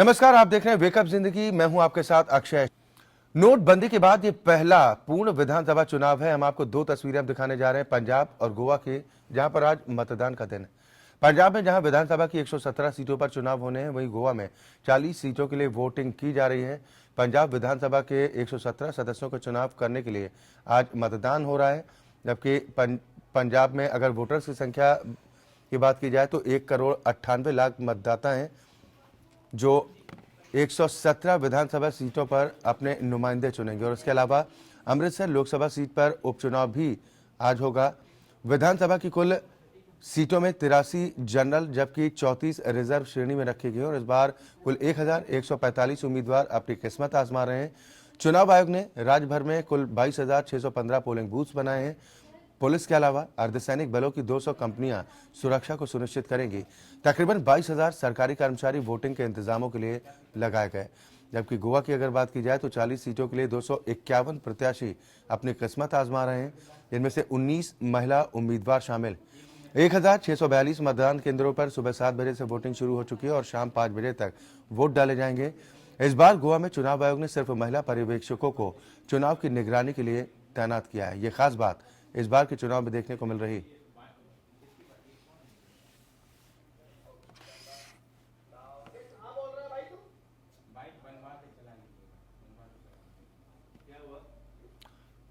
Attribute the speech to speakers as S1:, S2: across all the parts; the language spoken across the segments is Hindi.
S1: नमस्कार, आप देख रहे हैं वेकअप जिंदगी। मैं हूं आपके साथ अक्षय। नोटबंदी के बाद ये पहला पूर्ण विधानसभा चुनाव है। हम आपको दो तस्वीरें अब दिखाने जा रहे हैं, पंजाब और गोवा के, जहां पर आज मतदान का दिन है। पंजाब में जहां विधानसभा की 117 सीटों पर चुनाव होने हैं, वहीं गोवा में 40 सीटों के लिए वोटिंग की जा रही है। पंजाब विधानसभा के 117 सदस्यों का चुनाव करने के लिए आज मतदान हो रहा है, जबकि पंजाब में अगर वोटर्स की संख्या की बात की जाए तो 1,98,00,000 मतदाता हैं जो 117 विधानसभा सीटों पर अपने नुमाइंदे चुनेंगे। और इसके अलावा अमृतसर लोकसभा सीट पर उपचुनाव भी आज होगा। विधानसभा की कुल सीटों में 83 जनरल जबकि 34 रिजर्व श्रेणी में रखी गई और इस बार कुल 1145 उम्मीदवार अपनी किस्मत आजमा रहे हैं। चुनाव आयोग ने राज्य भर में कुल 22,615 पोलिंग बूथ्स बनाए हैं। पुलिस के अलावा अर्धसैनिक बलों की 200 कंपनियां सुरक्षा को सुनिश्चित करेंगी। तकरीबन 22,000 सरकारी कर्मचारी वोटिंग के इंतजामों के लिए लगाए गए। जबकि गोवा की अगर बात की जाए तो 40 सीटों के लिए 251 प्रत्याशी अपनी किस्मत आजमा रहे हैं, जिनमें से 19 महिला उम्मीदवार शामिल। 1,642 मतदान केंद्रों पर सुबह 7 बजे से वोटिंग शुरू हो चुकी है और शाम 5 बजे तक वोट डाले जाएंगे। इस बार गोवा में चुनाव आयोग ने सिर्फ महिला पर्यवेक्षकों को चुनाव की निगरानी के लिए तैनात किया है। ये खास बात इस बार के चुनाव में देखने को मिल रही।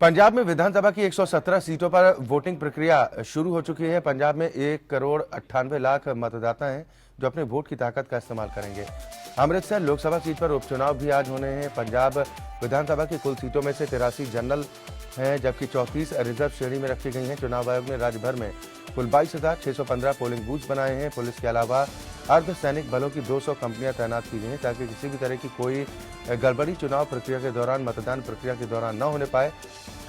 S1: पंजाब में विधानसभा की 117 सीटों पर वोटिंग प्रक्रिया शुरू हो चुकी है। पंजाब में 1,98,00,000 मतदाता हैं जो अपने वोट की ताकत का इस्तेमाल करेंगे। अमृतसर लोकसभा सीट पर उपचुनाव भी आज होने हैं। पंजाब विधानसभा की कुल सीटों में से 83 जनरल हैं जबकि 34 रिजर्व श्रेणी में रखी गई हैं। चुनाव आयोग ने राज्य भर में कुल 22,615 पोलिंग बूथ बनाए हैं। पुलिस के अलावा अर्धसैनिक बलों की 200 कंपनियां तैनात की गई हैं ताकि किसी भी तरह की कोई गड़बड़ी चुनाव प्रक्रिया के दौरान, मतदान प्रक्रिया के दौरान न होने पाए।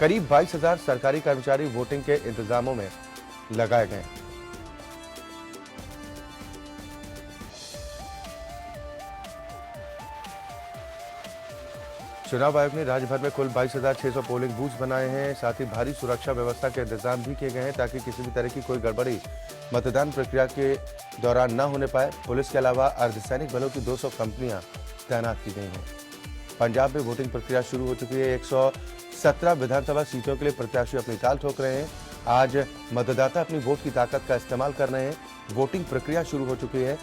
S1: करीब 22,000 सरकारी कर्मचारी वोटिंग के इंतजामों में लगाए गए। चुनाव आयोग ने राज्य भर में कुल 22,600 पोलिंग बूथ बनाए हैं। साथ ही भारी सुरक्षा व्यवस्था के इंतजाम भी किए गए हैं ताकि किसी भी तरह की कोई गड़बड़ी मतदान प्रक्रिया के दौरान न होने पाए। पुलिस के अलावा अर्धसैनिक बलों की 200 कंपनियां तैनात की गई हैं। पंजाब में वोटिंग प्रक्रिया शुरू हो चुकी है। 117 विधानसभा सीटों के लिए प्रत्याशी अपनी ताल ठोक रहे हैं। आज मतदाता अपनी वोट की ताकत का इस्तेमाल कर रहे हैं। वोटिंग प्रक्रिया शुरू हो चुकी है।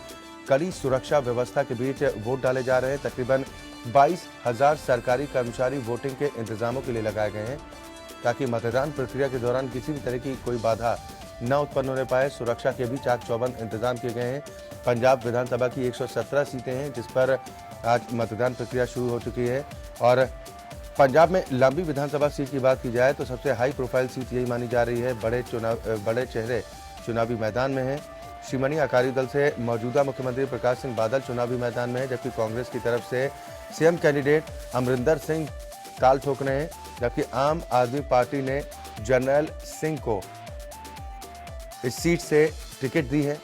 S1: कड़ी सुरक्षा व्यवस्था के बीच वोट डाले जा रहे हैं। तकरीबन 22,000 सरकारी कर्मचारी वोटिंग के इंतजामों के लिए लगाए गए हैं ताकि मतदान प्रक्रिया के दौरान किसी भी तरह की कोई बाधा न उत्पन्न होने पाए। सुरक्षा के भी चाक चौबंद इंतजाम किए गए हैं। पंजाब विधानसभा की 117 सीटें हैं जिस पर आज मतदान प्रक्रिया शुरू हो चुकी है। और पंजाब में लंबी विधानसभा सीट की बात की जाए तो सबसे हाई प्रोफाइल सीट यही मानी जा रही है। बड़े चेहरे चुनावी मैदान में हैं। शिरोमणि अकाली दल से मौजूदा मुख्यमंत्री प्रकाश सिंह बादल चुनावी मैदान में है, जबकि कांग्रेस की तरफ से सीएम कैंडिडेट अमरिंदर सिंह ताल ठोक रहे हैं। जबकि आम आदमी पार्टी ने जर्नैल सिंह को इस सीट से टिकट दी है।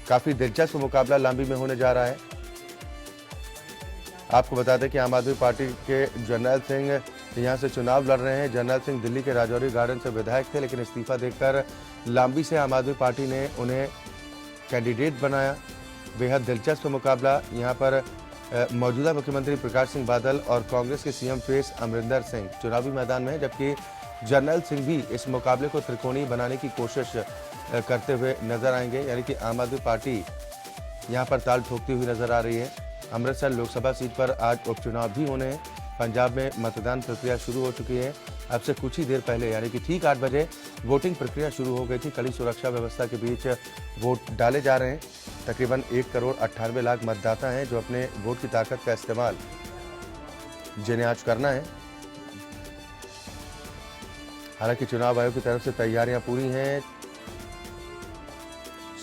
S1: काफी दिलचस्प मुकाबला लांबी में होने जा रहा है। आपको बता दें कि आम आदमी पार्टी के जर्नैल सिंह यहां से चुनाव लड़ रहे हैं। जर्नैल सिंह दिल्ली के राजौरी गार्डन से विधायक थे, लेकिन इस्तीफा देकर लांबी से आम आदमी पार्टी ने उन्हें कैंडिडेट बनाया। बेहद दिलचस्प मुकाबला यहां पर मौजूदा मुख्यमंत्री प्रकाश सिंह बादल और कांग्रेस के सीएम फेस अमरिंदर सिंह चुनावी मैदान में है, जबकि जर्नैल सिंह भी इस मुकाबले को त्रिकोणीय बनाने की कोशिश करते हुए नजर आएंगे। यानी कि आम आदमी पार्टी यहां पर ताल ठोकती हुई नजर आ रही है। अमृतसर लोकसभा सीट पर आज उपचुनाव भी होने हैं। पंजाब में मतदान प्रक्रिया शुरू हो चुकी है। अब से कुछ ही देर पहले यानी कि ठीक 8 बजे वोटिंग प्रक्रिया शुरू हो गई थी। कड़ी सुरक्षा व्यवस्था के बीच वोट डाले जा रहे हैं। तकरीबन 1,98,00,000 मतदाता हैं जो अपने वोट की ताकत का इस्तेमाल जिन्हें आज करना है। हालांकि चुनाव आयोग की तरफ से तैयारियां पूरी हैं।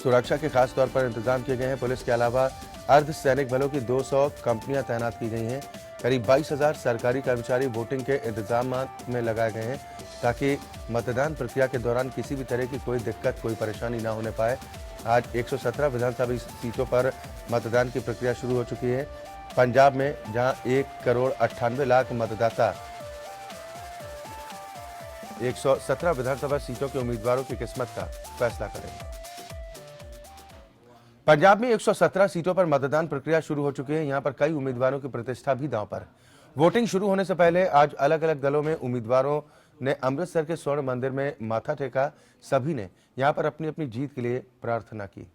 S1: सुरक्षा के खास तौर पर इंतजाम किए गए हैं। पुलिस के अलावा अर्धसैनिक बलों की 200 कंपनियां तैनात की गई हैं। करीब 22,000 सरकारी कर्मचारी वोटिंग के इंतजाम में लगाए गए हैं ताकि मतदान प्रक्रिया के दौरान किसी भी तरह की कोई दिक्कत, कोई परेशानी ना होने पाए। आज 117 विधानसभा सीटों पर मतदान की प्रक्रिया शुरू हो चुकी है। पंजाब में जहां 1,98,00,000 मतदाता 117 विधानसभा सीटों के उम्मीदवारों की किस्मत का फैसला करेंगे। पंजाब में 117 सीटों पर मतदान प्रक्रिया शुरू हो चुकी है। यहां पर कई उम्मीदवारों की प्रतिष्ठा भी दांव पर। वोटिंग शुरू होने से पहले आज अलग अलग दलों में उम्मीदवारों ने अमृतसर के स्वर्ण मंदिर में माथा टेका। सभी ने यहां पर अपनी अपनी जीत के लिए प्रार्थना की।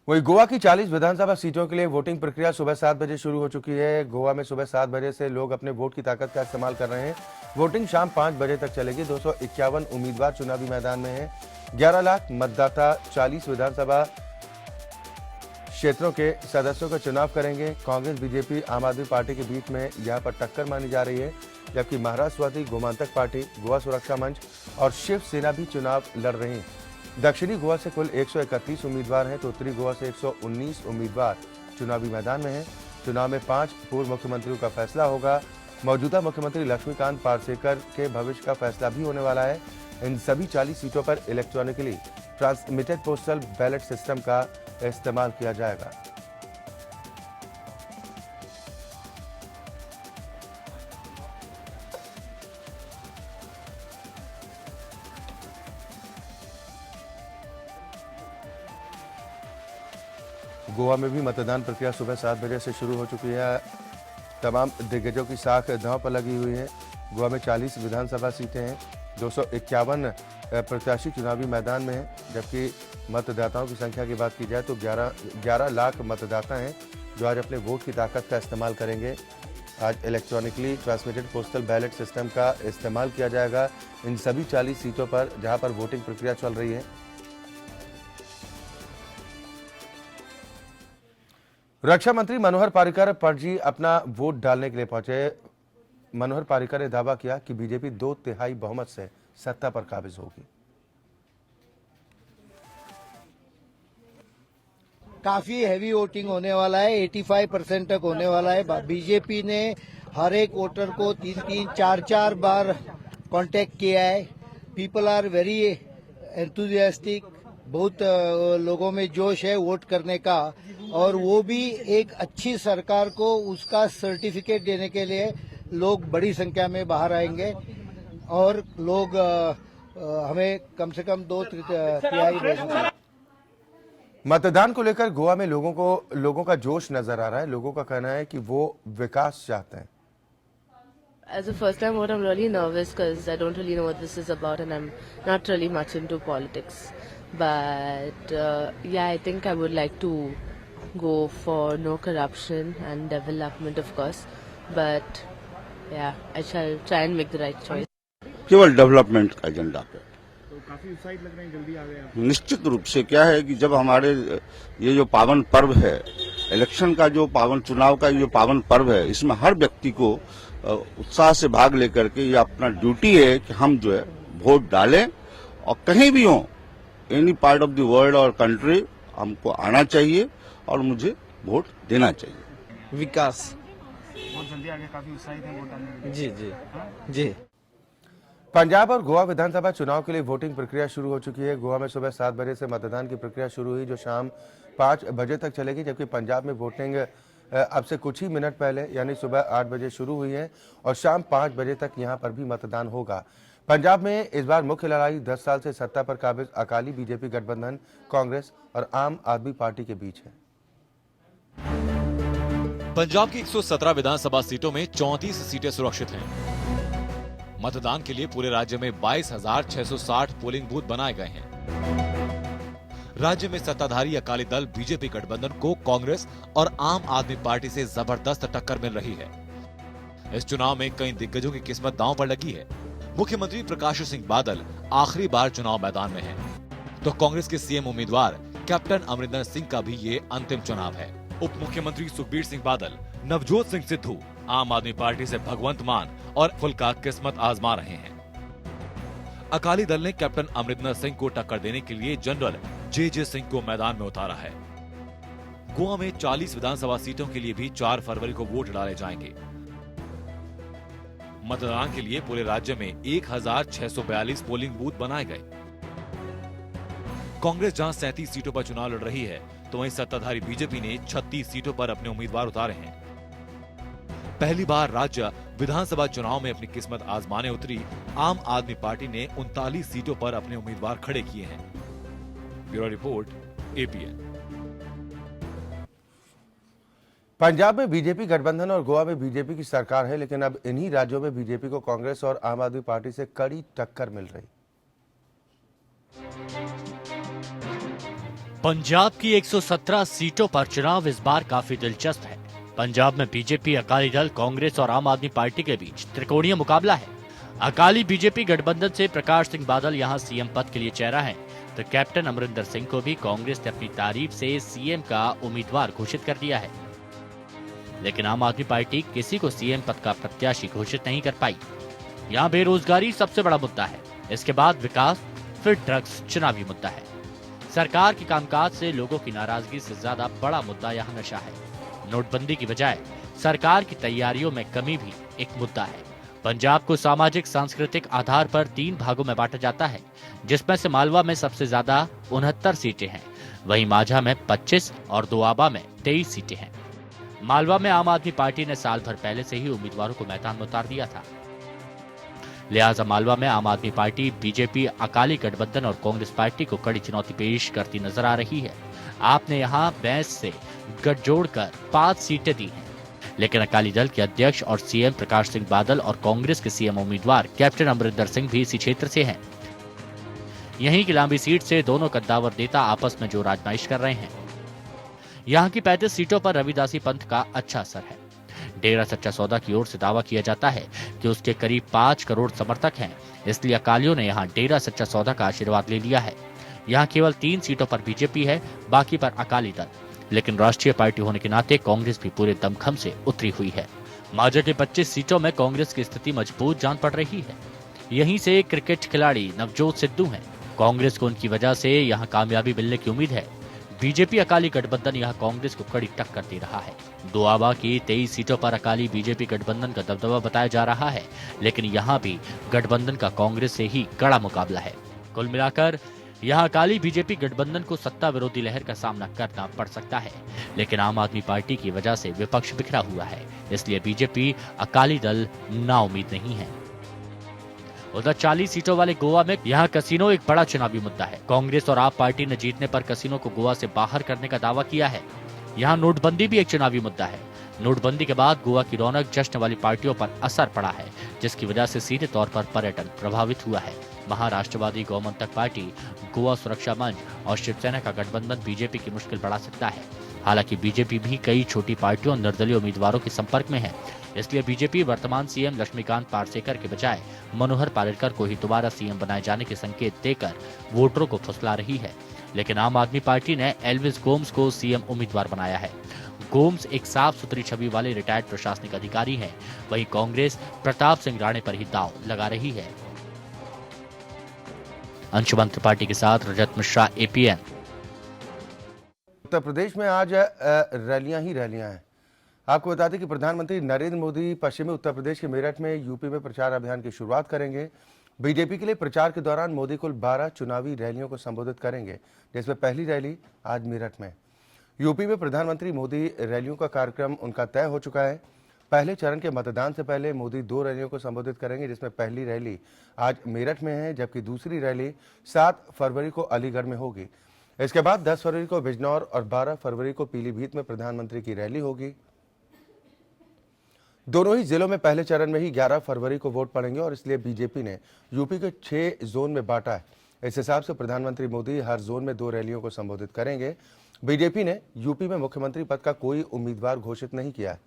S1: वहीं गोवा की 40 विधानसभा सीटों के लिए वोटिंग प्रक्रिया सुबह 7 बजे शुरू हो चुकी है। गोवा में सुबह 7 बजे से लोग अपने वोट की ताकत का इस्तेमाल कर रहे हैं। वोटिंग शाम 5 बजे तक चलेगी। 251 उम्मीदवार चुनावी मैदान में हैं। 11 लाख मतदाता 40 विधानसभा क्षेत्रों के सदस्यों का चुनाव करेंगे। कांग्रेस, बीजेपी, आम आदमी पार्टी के बीच में यहां पर टक्कर मानी जा रही है, जबकि महाराष्ट्रवादी गोमांतक पार्टी, गोवा सुरक्षा मंच और शिवसेना भी चुनाव लड़ रही हैं। दक्षिणी गोवा से कुल 131 उम्मीदवार हैं, तो उत्तरी गोवा से 119 उम्मीदवार चुनावी मैदान में हैं। चुनाव में 5 पूर्व मुख्यमंत्रियों का फैसला होगा। मौजूदा मुख्यमंत्री लक्ष्मीकांत पार्सेकर के भविष्य का फैसला भी होने वाला है। इन सभी 40 सीटों पर electronically transmitted postal ballot system का इस्तेमाल किया जाएगा। गोवा में भी मतदान प्रक्रिया सुबह 7 बजे से शुरू हो चुकी है। तमाम दिग्गजों की साख दांव पर लगी हुई है। गोवा में 40 विधानसभा सीटें हैं। 251 प्रत्याशी चुनावी मैदान में हैं, जबकि मतदाताओं की संख्या की बात की जाए तो 11 लाख मतदाता हैं जो आज अपने वोट की ताकत का इस्तेमाल करेंगे। आज electronically transmitted postal ballot system का इस्तेमाल किया जाएगा इन सभी 40 सीटों पर जहां पर वोटिंग प्रक्रिया चल रही है। रक्षा मंत्री मनोहर पारिकर पणजी अपना वोट डालने के लिए पहुंचे। मनोहर पारिकर ने दावा किया कि बीजेपी 2/3 बहुमत से सत्ता पर काबिज होगी।
S2: काफी हैवी वोटिंग होने वाला है, 85% तक होने वाला है। बीजेपी ने हर एक वोटर को 3-3, 4-4 बार कांटेक्ट किया है। पीपल आर वेरी एंथुजियास्टिक, बहुत लोगों में जोश है वोट करने का, और वो भी एक अच्छी सरकार को उसका सर्टिफिकेट देने के लिए लोग बड़ी संख्या में बाहर आएंगे और लोग हमें कम से कम 2/3 देंगे।
S1: मतदान को लेकर गोवा में लोगों का जोश नजर आ रहा है। लोगों का कहना है कि वो विकास चाहते हैं।
S3: As a first time voter, I'm really nervous because I don't really know what this is about and I'm not really much into politics. But yeah, I think I would like to go for no corruption and development, of course. But yeah, I shall try and make the right choice.
S4: केवल डेवलपमेंट का एजेंडा पे।
S5: तो काफी उत्साहित लग रहे हैं, जल्दी आ गए आप।
S4: निश्चित रूप से क्या है कि जब हमारे ये जो पावन पर्व है, इलेक्शन का जो पावन, चुनाव का जो पावन पर्व है, इसमें हर व्यक्ति को उत्साह से भाग लेकर के ये अपना ड्यूटी है कि हम जो है वोट डालें, और कहीं भी हो, any part of the world और कंट्री, हमको आना चाहिए और मुझे वोट देना चाहिए।
S2: विकास
S5: बहुत जल्दी आ गए, काफी उत्साहित हैं वोट डालने के लिए।
S2: जी जी जी।
S1: पंजाब और गोवा विधानसभा चुनाव के लिए वोटिंग प्रक्रिया शुरू हो चुकी है। गोवा में सुबह 7 बजे से मतदान की प्रक्रिया शुरू हुई, जो शाम 5 बजे तक चलेगी, जबकि पंजाब में वोटिंग अब से कुछ ही मिनट पहले यानी सुबह 8 बजे शुरू हुई है और शाम 5 बजे तक यहां पर भी मतदान होगा। पंजाब में इस बार मुख्य लड़ाई 10 साल से सत्ता पर काबिज अकाली बीजेपी गठबंधन, कांग्रेस और आम आदमी पार्टी के बीच है।
S6: पंजाब की 117 विधानसभा सीटों में 34 सीटें सुरक्षित हैं। मतदान के लिए पूरे राज्य में 22,660 पोलिंग बूथ बनाए गए हैं। राज्य में सत्ताधारी अकाली दल बीजेपी गठबंधन को कांग्रेस और आम आदमी पार्टी से जबरदस्त टक्कर मिल रही है। इस चुनाव में कई दिग्गजों की किस्मत दांव पर लगी है। मुख्यमंत्री प्रकाश सिंह बादल आखिरी बार चुनाव मैदान में हैं, तो कांग्रेस के सीएम उम्मीदवार कैप्टन अमरिंदर सिंह का भी ये अंतिम चुनाव है। उप मुख्यमंत्री सुखबीर सिंह बादल, नवजोत सिंह सिद्धू आम आदमी पार्टी से भगवंत मान और फुल्का किस्मत आजमा रहे हैं। अकाली दल ने कैप्टन अमरिंदर सिंह को टक्कर देने के लिए जनरल जे सिंह को मैदान में उतारा है। गोवा में 40 विधानसभा सीटों के लिए भी 4 फरवरी को वोट डाले जाएंगे। मतदान के लिए पूरे राज्य में 1,642 पोलिंग बूथ बनाए गए। कांग्रेस जहां 37 सीटों पर चुनाव लड़ रही है, तो वहीं सत्ताधारी बीजेपी ने 36 सीटों पर अपने उम्मीदवार उतारे हैं। पहली बार राज्य विधानसभा चुनाव में अपनी किस्मत आजमाने उतरी आम आदमी पार्टी ने 39 सीटों पर अपने उम्मीदवार खड़े किए हैं। Bureau report, APN.
S1: पंजाब में बीजेपी गठबंधन और गोवा में बीजेपी की सरकार है, लेकिन अब इन्हीं राज्यों में बीजेपी को कांग्रेस और आम आदमी पार्टी से कड़ी टक्कर मिल रही।
S7: पंजाब की 117 सीटों पर चुनाव इस बार काफी दिलचस्प है। पंजाब में बीजेपी, अकाली दल, कांग्रेस और आम आदमी पार्टी के बीच त्रिकोणीय मुकाबला है। अकाली बीजेपी गठबंधन से प्रकाश सिंह बादल यहां सीएम पद के लिए चेहरा है, तो कैप्टन अमरिंदर सिंह को भी कांग्रेस ने अपनी तारीफ से सीएम का उम्मीदवार घोषित कर दिया है। लेकिन आम आदमी पार्टी किसी को सीएम पद का प्रत्याशी घोषित नहीं कर पाई। यहाँ बेरोजगारी सबसे बड़ा मुद्दा है, इसके बाद विकास, फिर ड्रग्स चुनावी मुद्दा है। सरकार के कामकाज से लोगों की नाराजगी से ज्यादा बड़ा मुद्दा यहाँ नशा है। नोटबंदी की बजाय सरकार की तैयारियों में कमी भी एक मुद्दा है। पंजाब को सामाजिक सांस्कृतिक आधार पर 3 भागों में बांटा जाता है, जिसमें से मालवा में सबसे ज्यादा 69 सीटें हैं, वहीं माझा में 25 और दोआबा में 23 सीटें हैं। मालवा में आम आदमी पार्टी ने साल भर पहले से ही उम्मीदवारों को मैदान में उतार दिया था, लिहाजा मालवा में आम आदमी पार्टी, बीजेपी, अकाली गठबंधन और कांग्रेस पार्टी को कड़ी चुनौती पेश करती नजर आ रही है। आपने यहाँ बैंस से गठजोड़ कर 5 सीटें दी हैं, लेकिन अकाली दल के अध्यक्ष और सीएम प्रकाश सिंह बादल और कांग्रेस के सीएम उम्मीदवार कैप्टन अमरिंदर सिंह भी इसी क्षेत्र से हैं। यहीं की लांबी सीट से दोनों कद्दावर नेता आपस में जोर आजमाइश कर रहे हैं। यहाँ की 35 सीटों पर रविदासी पंथ का अच्छा असर है। डेरा सच्चा सौदा की ओर से दावा किया जाता है कि उसके करीब 5 करोड़ समर्थक हैं, इसलिए अकालियों ने यहाँ डेरा सच्चा सौदा का आशीर्वाद ले लिया है। यहाँ केवल 3 सीटों पर बीजेपी है, बाकी पर अकाली दल, लेकिन राष्ट्रीय पार्टी होने के नाते कांग्रेस भी पूरे दमखम से उतरी हुई है। माझा के 25 सीटों में कांग्रेस की स्थिति मजबूत जान पड़ रही है। यहीं से क्रिकेट खिलाड़ी नवजोत सिद्धू हैं। कांग्रेस को उनकी वजह से यहाँ कामयाबी मिलने की उम्मीद है। बीजेपी अकाली गठबंधन यहाँ कांग्रेस को कड़ी टक्कर दे रहा है। दोआबा की 23 सीटों पर अकाली बीजेपी गठबंधन का दबदबा बताया जा रहा है, लेकिन यहाँ भी गठबंधन का कांग्रेस से ही कड़ा मुकाबला है। कुल मिलाकर यहाँ अकाली बीजेपी गठबंधन को सत्ता विरोधी लहर का सामना करना पड़ सकता है, लेकिन आम आदमी पार्टी की वजह से विपक्ष बिखरा हुआ है, इसलिए बीजेपी अकाली दल नाउम्मीद नहीं है। उधर 40 सीटों वाले गोवा में यहाँ कसिनो एक बड़ा चुनावी मुद्दा है। कांग्रेस और आप पार्टी ने जीतने पर कसिनो को गोवा से बाहर करने का दावा किया है। यहाँ नोटबंदी भी एक चुनावी मुद्दा है। नोटबंदी के बाद गोवा की रौनक जश्न वाली पार्टियों पर असर पड़ा है, जिसकी वजह से सीधे तौर पर पर्यटन प्रभावित हुआ है। महाराष्ट्रवादी गौमंतक पार्टी, गोवा सुरक्षा मंच और शिवसेना का गठबंधन बीजेपी की मुश्किल बढ़ा सकता है। हालांकि बीजेपी भी कई छोटी पार्टियों और निर्दलीय उम्मीदवारों के संपर्क में है, इसलिए बीजेपी वर्तमान सीएम लक्ष्मीकांत पार्सेकर के बजाय मनोहर पार्रिकर को ही दोबारा सीएम बनाए जाने के संकेत देकर वोटरों को फुसला रही है। लेकिन आम आदमी पार्टी ने एल्विस गोम्स को सीएम उम्मीदवार बनाया है। गोम्स एक साफ सुथरी छवि वाले रिटायर्ड प्रशासनिक अधिकारी हैं। वहीं कांग्रेस प्रताप सिंह राणे पर ही दांव लगा रही है। अंशुमन त्रिपाठी के साथ रजत मिश्रा, एपीएन।
S1: उत्तर प्रदेश में आज रैलियां ही रैलियां हैं। आपको बता दें कि प्रधानमंत्री नरेंद्र मोदी पश्चिमी उत्तर प्रदेश के मेरठ में यूपी में प्रचार अभियान की शुरुआत करेंगे। बीजेपी के लिए प्रचार के दौरान मोदी कुल 12 चुनावी रैलियों को संबोधित करेंगे, जिसमें पहली रैली आज मेरठ में। यूपी में प्रधानमंत्री मोदी रैलियों का कार्यक्रम उनका तय हो चुका है। पहले चरण के मतदान से पहले मोदी 2 रैलियों को संबोधित करेंगे, जिसमें पहली रैली आज मेरठ में है, जबकि दूसरी रैली 7 फरवरी को अलीगढ़ में होगी। इसके बाद 10 फरवरी को बिजनौर और 12 फरवरी को पीलीभीत में प्रधानमंत्री की रैली होगी। दोनों ही जिलों में पहले चरण में ही 11 फरवरी को वोट पड़ेंगे और इसलिए बीजेपी ने यूपी के 6 जोन में बांटा है। इस हिसाब से प्रधानमंत्री मोदी हर जोन में 2 रैलियों को संबोधित करेंगे। बीजेपी ने यूपी में मुख्यमंत्री पद का कोई उम्मीदवार घोषित नहीं किया है।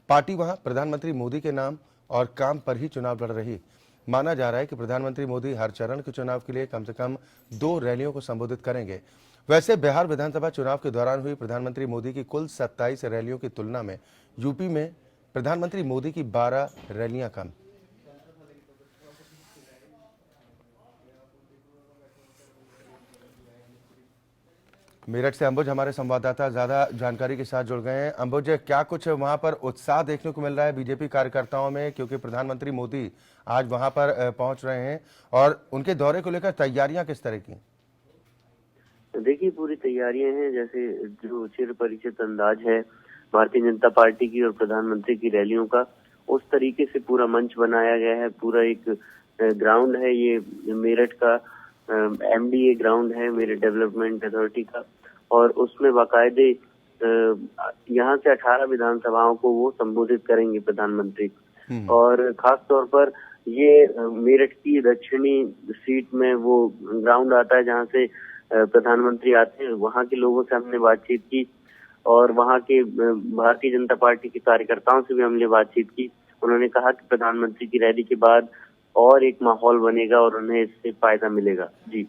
S1: पार्टी वहां प्रधानमंत्री मोदी के नाम और काम पर ही चुनाव लड़ रही। माना जा रहा है कि प्रधानमंत्री मोदी हर चरण के चुनाव के लिए कम से कम 2 रैलियों को संबोधित करेंगे। वैसे बिहार विधानसभा चुनाव के दौरान हुई प्रधानमंत्री मोदी की कुल 27 रैलियों की तुलना में यूपी में प्रधानमंत्री मोदी की 12 रैलियां कम। मेरठ से अंबुज हमारे संवाददाता ज्यादा जानकारी के साथ जुड़ गए हैं। अंबुज, क्या कुछ वहां पर उत्साह देखने को मिल रहा है बीजेपी कार्यकर्ताओं में, क्योंकि प्रधानमंत्री मोदी आज वहां पर पहुंच रहे हैं, और उनके दौरे को लेकर तैयारियां किस तरह की?
S8: देखिए, पूरी तैयारियां हैं। जैसे जो चिर परिचित अंदाज है भारतीय जनता पार्टी की और प्रधानमंत्री की रैलियों का, उस तरीके से पूरा मंच बनाया गया है। पूरा एक ग्राउंड है ये मेरठ का, MDA ग्राउंड है मेरठ डेवलपमेंट अथॉरिटी का, और उसमें बाकायदे यहाँ से 18 विधानसभाओं को वो संबोधित करेंगे प्रधानमंत्री। और खास तौर पर ये मेरठ की दक्षिणी सीट में वो ग्राउंड आता है जहाँ से प्रधानमंत्री आते हैं। वहाँ के लोगों से हमने बातचीत की और वहाँ के भारतीय जनता पार्टी के कार्यकर्ताओं से भी हमने बातचीत की। उन्होंने कहा कि प्रधानमंत्री की रैली के बाद और एक माहौल बनेगा और उन्हें इससे फायदा मिलेगा। जी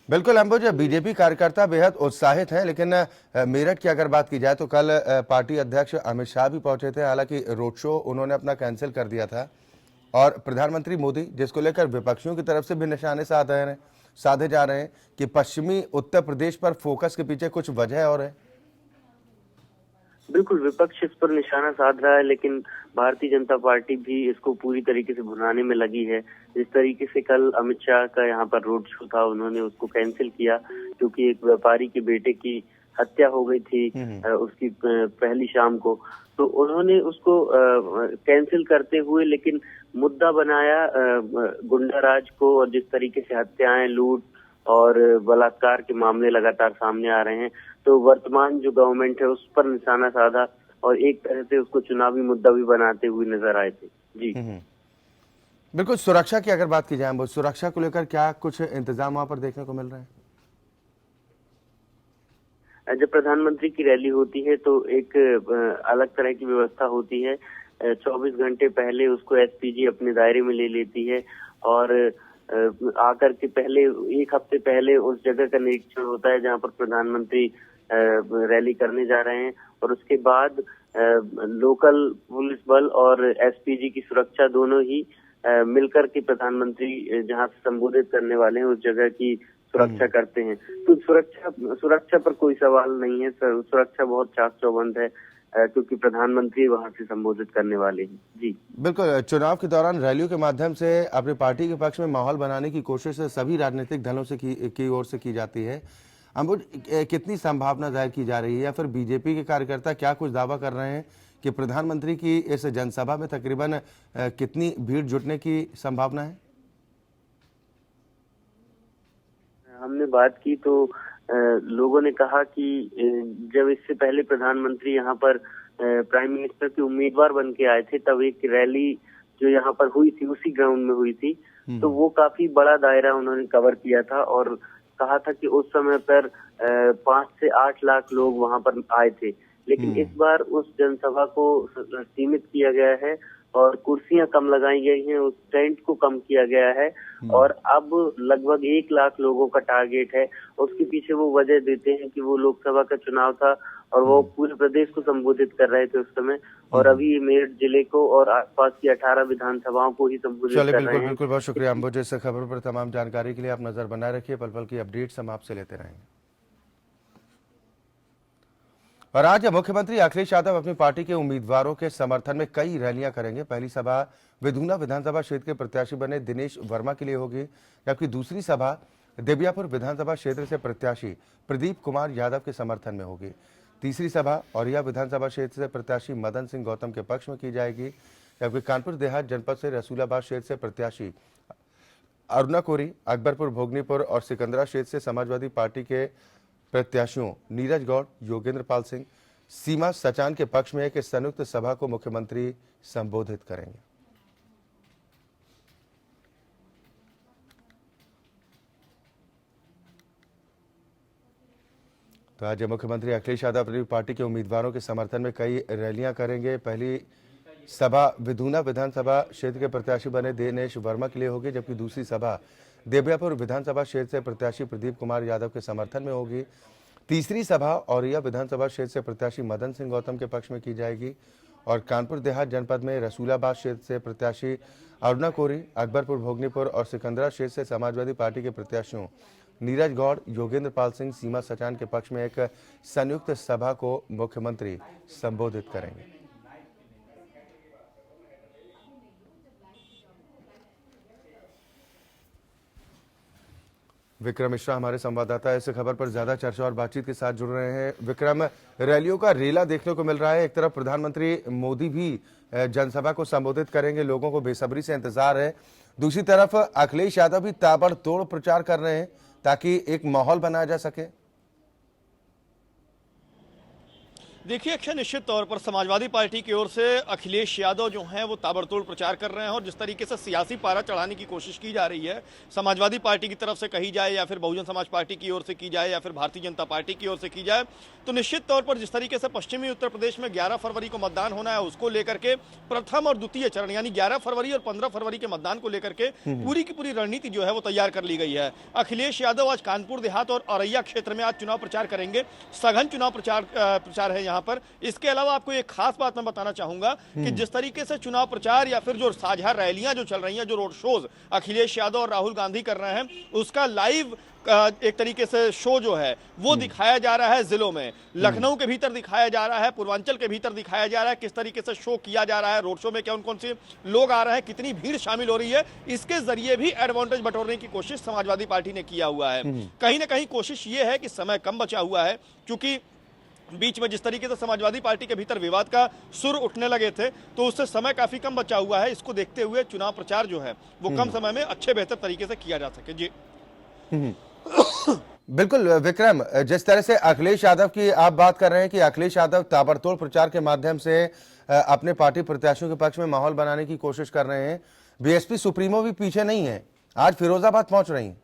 S1: बिल्कुल अंबुज, बीजेपी कार्यकर्ता बेहद उत्साहित हैं, लेकिन मेरठ की अगर बात की जाए तो कल पार्टी अध्यक्ष अमित शाह भी पहुंचे थे। हालांकि रोड शो उन्होंने अपना कैंसिल कर दिया था और प्रधानमंत्री मोदी, जिसको लेकर विपक्षियों की तरफ से भी निशाने साधे जा रहे हैं कि पश्चिमी उत्तर प्रदेश पर फोकस के पीछे कुछ वजह और है।
S8: बिल्कुल, विपक्ष इस पर निशाना साध रहा है, लेकिन भारतीय जनता पार्टी भी इसको पूरी तरीके से भुनाने में लगी है। जिस तरीके से कल अमित शाह का यहाँ पर रोड शो था, उन्होंने उसको कैंसिल किया क्योंकि एक व्यापारी के बेटे की हत्या हो गई थी उसकी पहली शाम को, तो उन्होंने उसको कैंसिल करते हुए लेकिन मुद्दा बनाया गुंडाराज को, और जिस तरीके से हत्याएं, लूट और बलात्कार के मामले लगातार सामने आ रहे हैं, तो वर्तमान जो गवर्नमेंट है उस पर निशाना साधा और एक तरह से उसको चुनावी मुद्दा भी बनाते हुए नजर आए थे। जी
S1: बिल्कुल। सुरक्षा की अगर बात की जाए, वो सुरक्षा को लेकर क्या कुछ इंतजाम वहां पर देखने को मिल रहे हैं?
S8: जब प्रधानमंत्री की रैली होती है तो एक अलग तरह की व्यवस्था होती है। 24 घंटे पहले उसको SPG अपने दायरे में ले लेती है और आकर के पहले एक हफ्ते पहले उस जगह का निरीक्षण होता है जहां पर प्रधानमंत्री रैली करने जा रहे हैं, और उसके बाद लोकल पुलिस बल और SPG की सुरक्षा दोनों ही मिलकर के प्रधानमंत्री जहां से संबोधित करने वाले हैं उस जगह की सुरक्षा करते हैं। तो सुरक्षा पर कोई सवाल नहीं है, सुरक्षा बहुत चाक चौबंद है क्योंकि प्रधानमंत्री वहां से संबोधित करने वाले हैं। जी
S1: बिल्कुल। चुनाव के दौरान रैलियों के माध्यम से अपनी पार्टी के पक्ष में माहौल बनाने की कोशिश सभी राजनीतिक दलों से की ओर से की जाती है। अंबुज, कितनी संभावना जाहिर की जा रही है या फिर बीजेपी के कार्यकर्ता क्या कुछ दावा कर रहे हैं कि प्रधानमंत्री की इस जनसभा में तकरीबन कितनी भीड़ जुटने की संभावना है?
S8: हमने बात की तो लोगों ने कहा कि जब इससे पहले प्रधानमंत्री यहाँ पर प्राइम मिनिस्टर के उम्मीदवार बन के आए थे, तब एक रैली जो यहाँ पर हुई थी उसी ग्राउंड में हुई थी, तो वो काफी बड़ा दायरा उन्होंने कवर किया था और कहा था कि उस समय पर 5 से 8 लाख लोग वहां पर आए थे। लेकिन इस बार उस जनसभा को सीमित किया गया है और कुर्सियां कम लगाई गई हैं, उस टेंट को कम किया गया है और अब लगभग 1 लाख लोगों का टारगेट है। उसके पीछे वो वजह देते हैं कि वो लोकसभा का चुनाव था और वो पूरे प्रदेश को संबोधित कर रहे थे उस समय, और अभी ये मेरठ जिले को और आसपास की 18 विधानसभाओं को ही संबोधित कर रहे हैं।
S1: बिल्कुल, बहुत शुक्रिया अंबुज इस खबर पर तमाम जानकारी के लिए। आप नजर बनाए रखिए, पल पल की अपडेट्स हम आपसे लेते रहेंगे। और आज मुख्यमंत्री अखिलेश यादव अपनी पार्टी के उम्मीदवारों के समर्थन में कई रैलियां करेंगे। पहली सभा विधूना विधानसभा क्षेत्र के प्रत्याशी बने दिनेश वर्मा के लिए होगी, जबकि दूसरी सभा देबियापुर विधानसभा क्षेत्र से प्रत्याशी प्रदीप कुमार यादव के समर्थन में होगी। तीसरी सभा औरिया विधानसभा क्षेत्र से प्रत्याशी मदन सिंह गौतम के पक्ष में की जाएगी, जबकि कानपुर देहात जनपद से रसूलाबाद क्षेत्र से प्रत्याशी अरुणा कोरी, अकबरपुर भोगनीपुर और सिकंदरा क्षेत्र से समाजवादी पार्टी के प्रत्याशियों नीरज गौड़, योगेंद्र पाल सिंह, सीमा सचान के पक्ष में एक संयुक्त सभा को मुख्यमंत्री संबोधित करेंगे। तो आज मुख्यमंत्री अखिलेश यादव अपनी पार्टी के उम्मीदवारों के समर्थन में कई रैलियां करेंगे। पहली सभा विधूना विधानसभा क्षेत्र के प्रत्याशी बने दिनेश वर्मा के लिए होगी, जबकि दूसरी सभा देबियापुर विधानसभा क्षेत्र से प्रत्याशी प्रदीप कुमार यादव के समर्थन में होगी। तीसरी सभा औरिया विधानसभा क्षेत्र से प्रत्याशी मदन सिंह गौतम के पक्ष में की जाएगी और कानपुर देहात जनपद में रसूलाबाद क्षेत्र से प्रत्याशी अरुणा कोरी, अकबरपुर भोगनीपुर और सिकंदरा क्षेत्र से समाजवादी पार्टी के प्रत्याशियों नीरज गौड़, योगेंद्र पाल सिंह, सीमा सचान के पक्ष में एक संयुक्त सभा को मुख्यमंत्री संबोधित करेंगे। विक्रम मिश्रा हमारे संवाददाता इस खबर पर ज्यादा चर्चा और बातचीत के साथ जुड़ रहे हैं। विक्रम, रैलियों का रेला देखने को मिल रहा है। एक तरफ प्रधानमंत्री मोदी भी जनसभा को संबोधित करेंगे, लोगों को बेसब्री से इंतजार है। दूसरी तरफ अखिलेश यादव भी ताबड़तोड़ प्रचार कर रहे हैं ताकि एक माहौल बनाया जा सके।
S9: देखिए अक्षय, निश्चित तौर पर समाजवादी पार्टी की ओर से अखिलेश यादव जो हैं वो ताबड़तोड़ प्रचार कर रहे हैं और जिस तरीके से सियासी पारा चढ़ाने की कोशिश की जा रही है समाजवादी पार्टी की तरफ से कही जाए या फिर बहुजन समाज पार्टी की ओर से की जाए या फिर भारतीय जनता पार्टी की ओर से की जाए, तो निश्चित तौर पर जिस तरीके से पश्चिमी उत्तर प्रदेश में 11 फरवरी को मतदान होना है उसको लेकर के प्रथम और द्वितीय चरण यानी 11 फरवरी और 15 फरवरी के मतदान को लेकर के पूरी की पूरी रणनीति जो है वो तैयार कर ली गई है। अखिलेश यादव आज कानपुर देहात और औरैया क्षेत्र में आज चुनाव प्रचार करेंगे। सघन चुनाव प्रचार है यहाँ पर। इसके अलावा आपको एक खास बात मैं बताना चाहूंगा कि जिस तरीके से चुनाव प्रचार या फिर जो साझा रैलियां जो चल रही हैं, जो रोड शोज अखिलेश यादव और राहुल गांधी कर रहे हैं, उसका लाइव एक तरीके से शो जो है वो दिखाया जा रहा है जिलों में। लखनऊ के भीतर दिखाया जा रहा है, पूर्वांचल के भीतर दिखाया जा रहा है किस तरीके से शो किया जा रहा है, रोड शो में कौन कौन से लोग आ रहे हैं, कितनी भीड़ शामिल हो रही है। इसके जरिए भी एडवांटेज बटोरने की कोशिश समाजवादी पार्टी ने किया हुआ है। कहीं ना कहीं कोशिश ये है कि समय कम बचा हुआ है, क्योंकि बीच में जिस तरीके से समाजवादी पार्टी के भीतर विवाद का सुर उठने लगे थे तो उससे समय काफी कम बचा हुआ है। इसको देखते हुए चुनाव प्रचार जो है वो कम समय में अच्छे बेहतर तरीके से किया जा सके। जी
S1: बिल्कुल विक्रम, जिस तरह से अखिलेश यादव की आप बात कर रहे हैं कि अखिलेश यादव ताबड़तोड़ प्रचार के माध्यम से अपने पार्टी प्रत्याशियों के पक्ष में माहौल बनाने की कोशिश कर रहे हैं। बीएसपी सुप्रीमो भी पीछे नहीं है, आज फिरोजाबाद पहुंच रही हैं।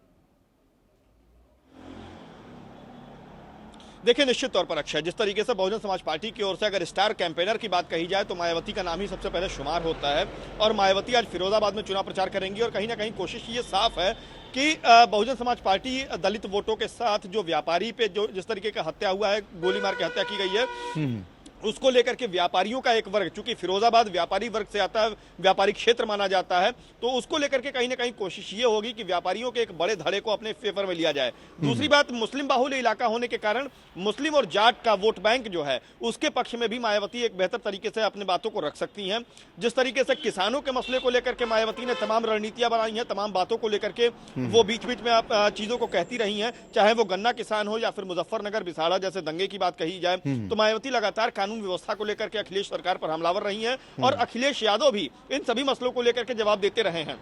S9: देखिए निश्चित तौर पर अक्षय, जिस तरीके से बहुजन समाज पार्टी की ओर से अगर स्टार कैंपेनर की बात कही जाए तो मायावती का नाम ही सबसे पहले शुमार होता है और मायावती आज फिरोजाबाद में चुनाव प्रचार करेंगी। और कहीं ना कहीं कोशिश ये साफ है कि बहुजन समाज पार्टी दलित वोटों के साथ जो व्यापारी पे जो जिस तरीके का हत्या हुआ है, गोली मार के हत्या की गई है, उसको लेकर के व्यापारियों का एक वर्ग, चूंकि फिरोजाबाद व्यापारी वर्ग से आता है, व्यापारिक क्षेत्र माना जाता है, तो उसको लेकर के कहीं ना कहीं कोशिश ये होगी कि व्यापारियों के एक बड़े धड़े को अपने फेवर में लिया जाए। दूसरी बात, मुस्लिम बाहुल्य इलाका होने के कारण मुस्लिम और जाट का वोट बैंक जो है उसके पक्ष में भी मायावती एक बेहतर तरीके से अपने बातों को रख सकती हैं। जिस तरीके से किसानों के मसले को लेकर के मायावती ने तमाम रणनीतियां बनाई हैं, तमाम बातों को लेकर के वो बीच बीच में चीजों को कहती रही हैं, चाहे वो गन्ना किसान हो या फिर मुजफ्फरनगर बिसाड़ा जैसे दंगे की बात कही जाए, तो मायावती लगातार कानून व्यवस्था को लेकर के अखिलेश सरकार पर हमलावर रही हैं और अखिलेश यादव भी इन सभी मसलों को लेकर के जवाब देते रहे हैं।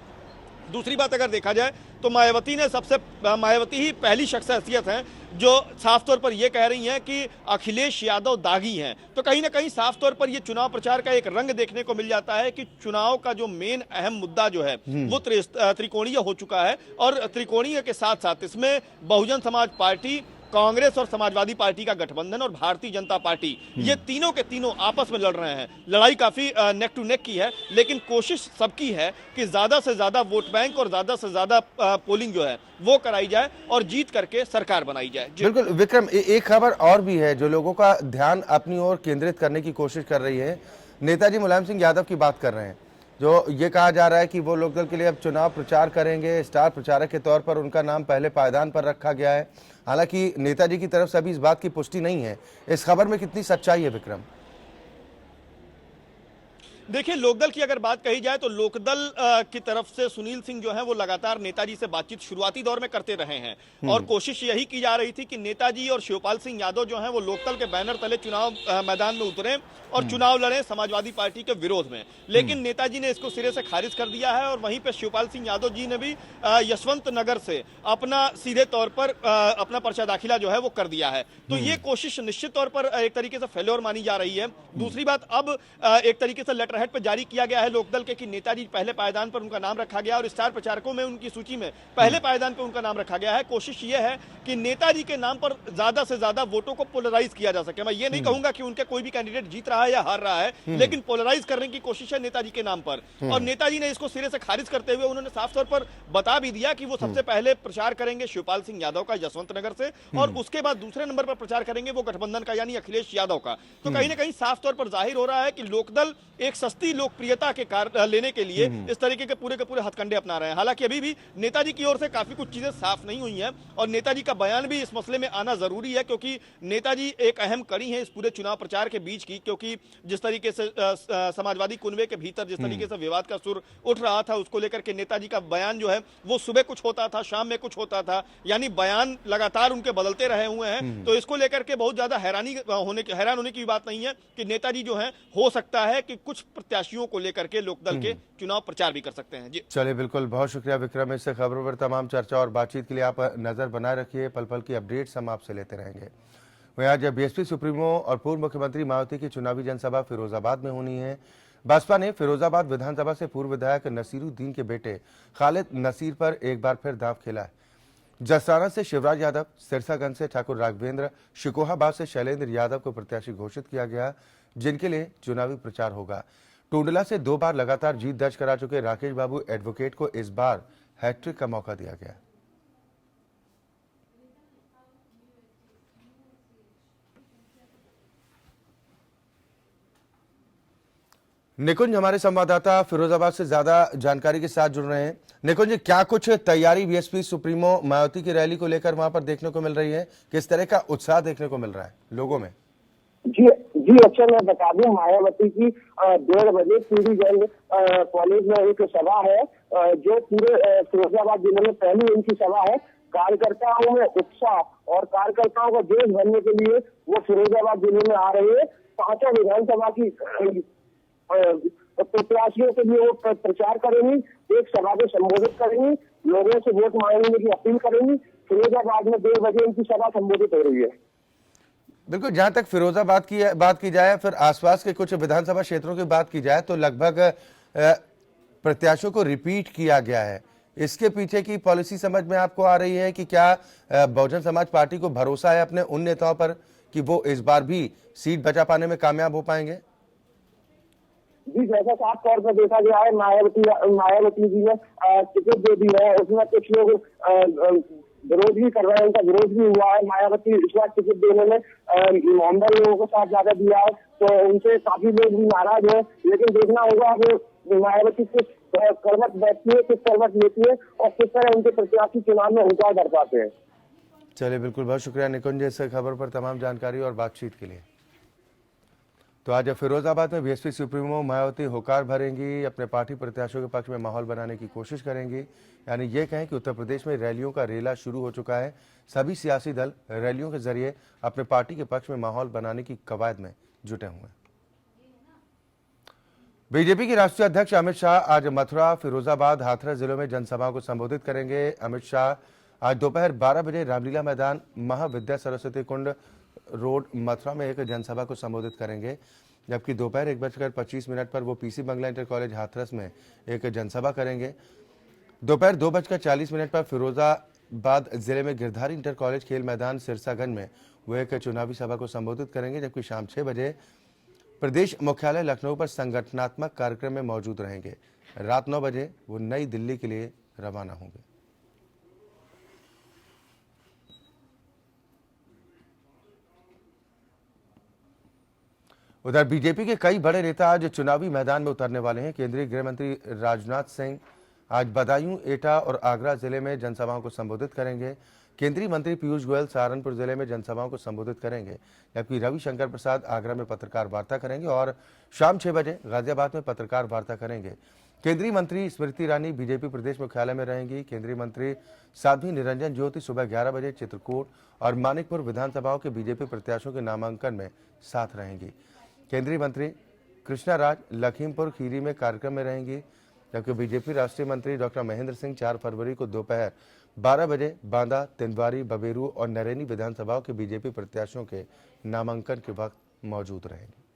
S9: दूसरी बात अगर देखा जाए तो मायावती ही पहली शख्सियत है जो साफ तौर पर यह कह रही हैं कि अखिलेश यादव दागी हैं। तो कहीं ना कहीं साफ तौर पर यह चुनाव प्रचार का एक रंग देखने को मिल जाता है कि चुनाव का जो मेन अहम मुद्दा जो है वो त्रिकोणीय हो चुका है और त्रिकोणीय के साथ साथ इसमें बहुजन समाज पार्टी, कांग्रेस और समाजवादी पार्टी का गठबंधन और भारतीय जनता पार्टी, ये तीनों के तीनों आपस में लड़ रहे हैं। लड़ाई काफी नेक टू नेक की है, लेकिन कोशिश सबकी है कि ज्यादा से ज्यादा वोट बैंक और ज्यादा से ज्यादा पोलिंग जो है वो कराई जाए और जीत करके सरकार बनाई जाए।
S1: बिल्कुल विक्रम, एक खबर और भी है जो लोगों का ध्यान अपनी ओर केंद्रित करने की कोशिश कर रही है। नेताजी मुलायम सिंह यादव की बात कर रहे हैं, जो ये कहा जा रहा है कि वो लोकदल के लिए अब चुनाव प्रचार करेंगे। स्टार प्रचारक के तौर पर उनका नाम पहले पायदान पर रखा गया है। हालांकि नेताजी की तरफ से अभी इस बात की पुष्टि नहीं है। इस खबर में कितनी सच्चाई है विक्रम?
S9: देखिए, लोकदल की अगर बात कही जाए तो लोकदल की तरफ से सुनील सिंह जो है वो लगातार नेताजी से बातचीत शुरुआती दौर में करते रहे हैं और कोशिश यही की जा रही थी कि नेताजी और शिवपाल सिंह यादव जो हैं वो लोकदल के बैनर तले चुनाव मैदान में उतरे और चुनाव लड़े समाजवादी पार्टी के विरोध में। लेकिन नेताजी ने इसको सिरे से खारिज कर दिया है और वहीं पर शिवपाल सिंह यादव जी ने भी यशवंत नगर से अपना सीधे तौर पर अपना पर्चा दाखिला जो है वो कर दिया है। तो ये कोशिश निश्चित तौर पर एक तरीके से फेल्योर मानी जा रही है। दूसरी बात, अब एक तरीके से लेटर हेड पर जारी किया गया है लोकदल के कि नेताजी पहले पायदान पर उनका नाम रखा गया और स्टार प्रचारकों में उनकी सूची में पहले पायदान पर उनका नाम रखा गया है। कोशिश ये है कि नेताजी के नाम पर ज्यादा से ज्यादा वोटों को पोलराइज किया जा सके। मैं ये नहीं कहूंगा कि उनका कोई भी कैंडिडेट जीत रहा है या हार रहा है, लेकिन पोलराइज करने की कोशिश है नेताजी के नाम पर। और नेताजी ने इसको सिरे से खारिज करते हुए उन्होंने साफ तौर पर बता भी दिया कि वो सबसे पहले प्रचार करेंगे शिवपाल सिंह यादव का यशवंत नगर से और उसके बाद दूसरे नंबर पर प्रचार करेंगे वो गठबंधन का यानी अखिलेश यादव का। तो कहीं ना कहीं साफ तौर पर जाहिर हो रहा है कि लोकदल एक सस्ती लोकप्रियता के लेने के लिए इस तरीके के पूरे हथकंडे अपना रहे हैं। हालांकि अभी भी नेताजी की ओर से काफी कुछ चीजें साफ नहीं हुई हैं और नेताजी का बयान भी इस मसले में आना जरूरी है, क्योंकि नेताजी एक अहम कड़ी है इस पूरे चुनाव प्रचार के बीच की। क्योंकि जिस तरीके से समाजवादी कुनबे के भीतर जिस तरीके से विवाद का सुर उठ रहा था, उसको लेकर के नेताजी का बयान जो है वो सुबह कुछ होता था, शाम में कुछ होता था, यानी बयान लगातार उनके बदलते रहे हुए हैं। तो इसको लेकर के बहुत ज्यादा हैरान होने की बात नहीं है कि नेताजी जो है हो सकता है कि कुछ प्रत्याशियों को लेकर के लोकदल के चुनाव प्रचार भी कर सकते हैं। जी
S1: चलिए, बिल्कुल, बहुत शुक्रिया विक्रम। इससे खबरों पर तमाम चर्चा और बातचीत के लिए आप नजर बनाए रखिए। पल पल की अपडेट्स हम आपसे लेते रहेंगे। वहीं आज बीएसपी सुप्रीमो और पूर्व मुख्यमंत्री मायावती की चुनावी जनसभा फिरोजाबाद में होनी है। बसपा ने फिरोजाबाद विधानसभा से पूर्व विधायक नसीरुद्दीन के बेटे खालिद नसीर पर एक बार फिर दांव खेला है। जसराना से शिवराज यादव, सिरसागंज से ठाकुर राघवेंद्र, शिकोहाबाद से शैलेंद्र यादव को प्रत्याशी घोषित किया गया, जिनके लिए चुनावी प्रचार होगा। टुंडला से 2 बार लगातार जीत दर्ज करा चुके राकेश बाबू एडवोकेट को इस बार हैट्रिक का मौका दिया गया। निकुंज हमारे संवाददाता फिरोजाबाद से ज्यादा जानकारी के साथ जुड़ रहे हैं। निकुंज, क्या कुछ तैयारी बीएसपी सुप्रीमो मायावती की रैली को लेकर वहां पर देखने को मिल रही है? किस तरह का उत्साह देखने को मिल रहा है लोगों में?
S10: जी अच्छा, मैं बता दूं, मायावती की 1:30 बजे पीडीगंज कॉलेज में एक सभा है, जो पूरे फिरोजाबाद जिले में पहली उनकी सभा है। कार्यकर्ताओं में उत्साह और कार्यकर्ताओं को जोश भरने के लिए वो फिरोजाबाद जिले में आ रहे हैं। 5 विधानसभा की प्रत्याशियों के लिए वो प्रचार करेंगी, एक सभा को संबोधित करेंगी, लोगों से वोट मांगने की अपील करेंगी। फिरोजाबाद में 1:30 बजे उनकी सभा संबोधित हो रही है।
S1: बिल्कुल, जहां तक फिरोजाबाद की बात की जाए, फिर आसपास के कुछ विधानसभा क्षेत्रों की बात की जाए, तो लगभग प्रत्याशियों को रिपीट किया गया है। इसके पीछे की पॉलिसी समझ में आपको आ रही है कि क्या बहुजन समाज पार्टी को भरोसा है अपने उन नेताओं पर कि वो इस बार भी सीट बचा पाने में कामयाब हो पाएंगे?
S10: जी, जैसा साफ तौर पर देखा गया है, मायावती जी ने टिकट दे दी है, उसमें कुछ लोग विरोध भी कर रहे हैं, उनका विरोध भी हुआ है। मायावती इस बार टिकट देने में मोहम्मद लोगों को साथ ज्यादा दिया है, तो उनसे काफी लोग भी नाराज है। लेकिन देखना होगा कि मायावती किस करवट बैठती है, किस करवट लेती है और किस तरह उनके प्रत्याशी चुनाव में उनका कर पाते हैं।
S1: चलिए, बिल्कुल, बहुत शुक्रिया निकुंज इस खबर पर तमाम जानकारी और बातचीत के लिए। तो आज फिरोजाबाद में बीएसपी सुप्रीमो मायावती होकार भरेंगी, अपने पार्टी प्रत्याशियों के पक्ष में माहौल बनाने की कोशिश करेंगी। यानी ये कहें कि उत्तर प्रदेश में रैलियों का रेला शुरू हो चुका है। सभी सियासी दल रैलियों के जरिए अपने पार्टी के पक्ष में माहौल बनाने की कवायद में जुटे हुए हैं। बीजेपी के राष्ट्रीय अध्यक्ष अमित शाह आज मथुरा, फिरोजाबाद, हाथरस जिलों में जनसभाओं को संबोधित करेंगे। अमित शाह आज दोपहर 12 बजे रामलीला मैदान, महाविद्या सरस्वती कुंड रोड, मथुरा में एक जनसभा को संबोधित करेंगे, जबकि दोपहर 1:25 पर वो पीसी बंगला इंटर कॉलेज हाथरस में एक जनसभा करेंगे। दोपहर 2:40 पर फिरोजाबाद जिले में गिरधारी इंटर कॉलेज खेल मैदान सिरसागंज में वो एक चुनावी सभा को संबोधित करेंगे, जबकि शाम 6 बजे प्रदेश मुख्यालय लखनऊ पर संगठनात्मक कार्यक्रम में मौजूद रहेंगे। रात 9 बजे वो नई दिल्ली के लिए रवाना होंगे। उधर बीजेपी के कई बड़े नेता आज चुनावी मैदान में उतरने वाले हैं। केंद्रीय गृह मंत्री राजनाथ सिंह आज बदायूं, एटा और आगरा जिले में जनसभाओं को संबोधित करेंगे। केंद्रीय मंत्री पीयूष गोयल सहारनपुर जिले में जनसभाओं को संबोधित करेंगे, जबकि रविशंकर प्रसाद आगरा में पत्रकार वार्ता करेंगे और शाम 6 बजे गाजियाबाद में पत्रकार वार्ता करेंगे। केंद्रीय मंत्री स्मृति ईरानी बीजेपी प्रदेश मुख्यालय में रहेंगी। केंद्रीय मंत्री साध्वी निरंजन ज्योति सुबह 11 बजे चित्रकूट और मानिकपुर विधानसभाओं के बीजेपी प्रत्याशियों के नामांकन में साथ रहेंगी। केंद्रीय मंत्री कृष्णा राज लखीमपुर खीरी में कार्यक्रम में रहेंगी, जबकि बीजेपी राष्ट्रीय मंत्री डॉक्टर महेंद्र सिंह 4 फरवरी को दोपहर 12 बजे बांदा, तिंदवारी, बबेरू और नरेनी विधानसभाओं के बीजेपी प्रत्याशियों के नामांकन के वक्त मौजूद रहेंगे।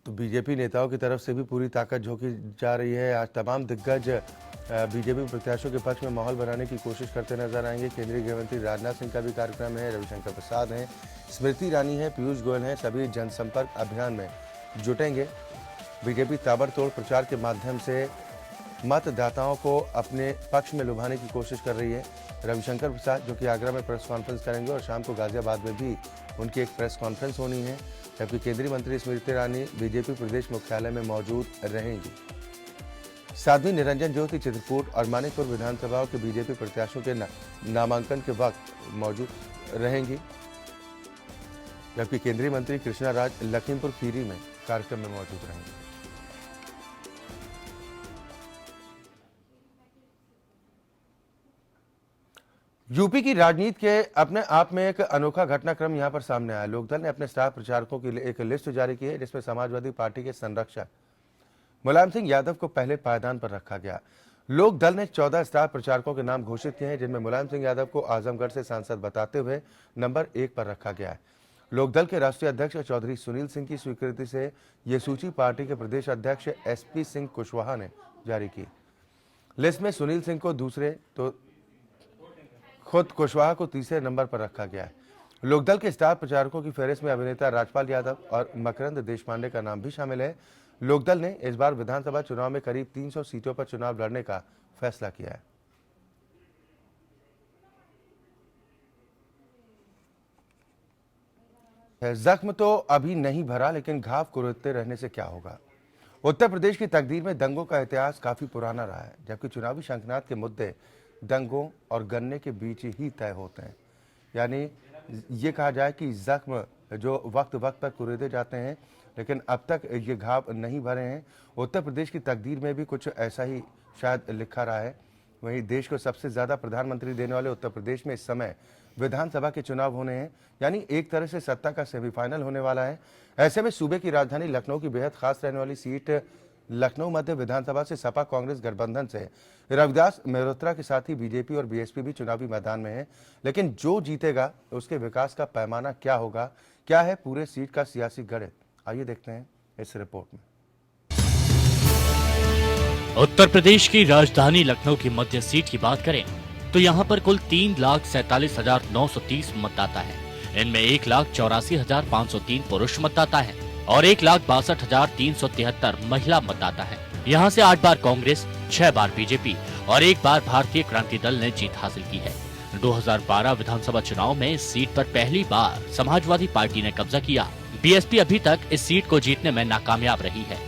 S1: तो बीजेपी नेताओं की तरफ से भी पूरी ताकत झोंकी जा रही है। आज तमाम दिग्गज बीजेपी प्रत्याशियों के पक्ष में माहौल बनाने की कोशिश करते नजर आएंगे। केंद्रीय गृह मंत्री राजनाथ सिंह का भी कार्यक्रम है, रविशंकर प्रसाद हैं, स्मृति ईरानी है, पीयूष गोयल हैं, सभी जनसंपर्क अभियान में जुटेंगे। बीजेपी ताबड़तोड़ प्रचार के माध्यम से मतदाताओं को अपने पक्ष में लुभाने की कोशिश कर रही है। रविशंकर प्रसाद जो कि आगरा में प्रेस कॉन्फ्रेंस करेंगे और शाम को गाजियाबाद में भी उनकी एक प्रेस कॉन्फ्रेंस होनी है, जबकि केंद्रीय मंत्री स्मृति ईरानी बीजेपी प्रदेश मुख्यालय में मौजूद रहेंगी। साध्वी निरंजन ज्योति चित्रकूट और मानिकपुर विधानसभाओं के बीजेपी प्रत्याशियों के नामांकन के वक्त मौजूद रहेंगी, जबकि केंद्रीय मंत्री कृष्णा राज लखीमपुर खीरी में कार्यक्रम में मौजूद रहेंगे। यूपी की राजनीति के अपने आप में एक अनोखा घटनाक्रम यहां पर सामने आया। लोकदल ने अपने स्टार प्रचारकों की एक लिस्ट जारी की है, जिसमें समाजवादी पार्टी के संरक्षक मुलायम सिंह यादव को पहले पायदान पर रखा गया। लोकदल ने 14 स्टार प्रचारकों के नाम घोषित किए हैं, जिनमें मुलायम सिंह यादव को आजमगढ़ से सांसद बताते हुए नंबर 1 पर रखा गया है। लोकदल के राष्ट्रीय अध्यक्ष चौधरी सुनील सिंह की स्वीकृति से यह सूची पार्टी के प्रदेश अध्यक्ष SP सिंह कुशवाहा ने जारी की। लिस्ट में सुनील सिंह को दूसरे तो खुद कुशवाहा को तीसरे नंबर पर रखा गया है। लोकदल के स्टार प्रचारकों की फहरिस्त में अभिनेता राजपाल यादव और मकरंद देशपांडे का नाम भी शामिल है। लोकदल ने इस बार विधानसभा चुनाव में करीब 300 सीटों पर चुनाव लड़ने का फैसला किया है। जख्म तो अभी नहीं भरा, लेकिन घाव कुरेदते रहने से क्या होगा। उत्तर प्रदेश की तकदीर में दंगों का इतिहास काफी पुराना रहा है, जबकि चुनावी शंखनाद के मुद्दे दंगों और गन्ने के बीच ही तय होते हैं। यानी ये कहा जाए कि जख्म जो वक्त वक्त पर कुरेदे जाते हैं, लेकिन अब तक ये घाव नहीं भरे हैं। उत्तर प्रदेश की तकदीर में भी कुछ ऐसा ही शायद लिखा रहा है। वहीं देश को सबसे ज्यादा प्रधानमंत्री देने वाले उत्तर प्रदेश में इस समय विधानसभा के चुनाव होने हैं, यानी एक तरह से सत्ता का सेमीफाइनल होने वाला है। ऐसे में सूबे की राजधानी लखनऊ की बेहद खास रहने वाली सीट लखनऊ मध्य विधानसभा से सपा कांग्रेस गठबंधन से रविदास मेहरोत्रा के साथ ही बीजेपी और बीएसपी भी चुनावी मैदान में है। लेकिन जो जीतेगा उसके विकास का पैमाना क्या होगा, क्या है पूरे सीट का सियासी गणित, आइए देखते हैं इस रिपोर्ट में।
S7: उत्तर प्रदेश की राजधानी लखनऊ की मध्य सीट की बात करें तो यहाँ पर कुल 3,47,930 मतदाता हैं। इनमें 1,84,503 पुरुष मतदाता हैं और 1,62,373 महिला मतदाता हैं। यहाँ से 8 बार कांग्रेस, 6 बार बीजेपी और 1 बार भारतीय क्रांति दल ने जीत हासिल की है। 2012 विधानसभा चुनाव में इस सीट पर पहली बार समाजवादी पार्टी ने कब्जा किया। बीएसपी अभी तक इस सीट को जीतने में नाकामयाब रही है,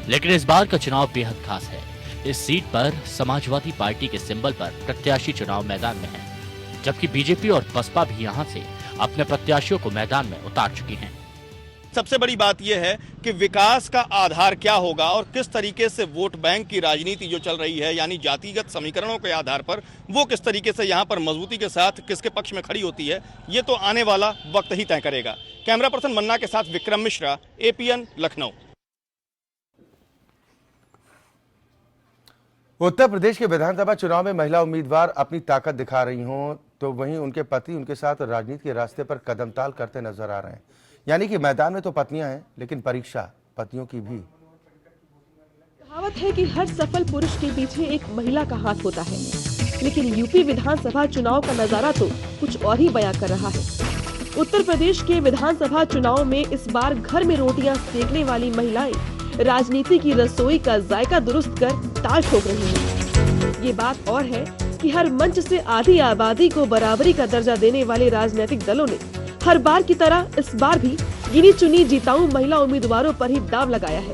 S7: लेकिन इस बार का चुनाव बेहद खास है। इस सीट पर समाजवादी पार्टी के सिंबल पर प्रत्याशी चुनाव मैदान में है, जबकि बीजेपी और बसपा भी यहां से अपने प्रत्याशियों को मैदान में उतार चुकी हैं।
S9: सबसे बड़ी बात यह है कि विकास का आधार क्या होगा और किस तरीके से वोट बैंक की राजनीति जो चल रही है, यानी जातिगत समीकरणों के आधार पर वो किस तरीके से यहाँ पर मजबूती के साथ किसके पक्ष में खड़ी होती है, ये तो आने वाला वक्त ही तय करेगा। कैमरा पर्सन मन्ना के साथ विक्रम मिश्रा, APN लखनऊ।
S1: उत्तर प्रदेश के विधानसभा चुनाव में महिला उम्मीदवार अपनी ताकत दिखा रही हों, तो वहीं उनके पति उनके साथ राजनीति के रास्ते पर कदमताल करते नजर आ रहे हैं। यानी कि मैदान में तो पत्नियां हैं, लेकिन परीक्षा पतियों की भी।
S11: कहावत है कि हर सफल पुरुष के पीछे एक महिला का हाथ होता है, लेकिन यूपी विधानसभा चुनाव का नजारा तो कुछ और ही बयां कर रहा है। उत्तर प्रदेश के विधानसभा चुनाव में इस बार घर में रोटियां सेकने वाली महिलाएं राजनीति की रसोई का जायका दुरुस्त कर ताल ठोक रही हैं। ये बात और है कि हर मंच से आधी आबादी को बराबरी का दर्जा देने वाले राजनीतिक दलों ने हर बार की तरह इस बार भी गिनी चुनी जीताऊ महिला उम्मीदवारों पर ही दाव लगाया है।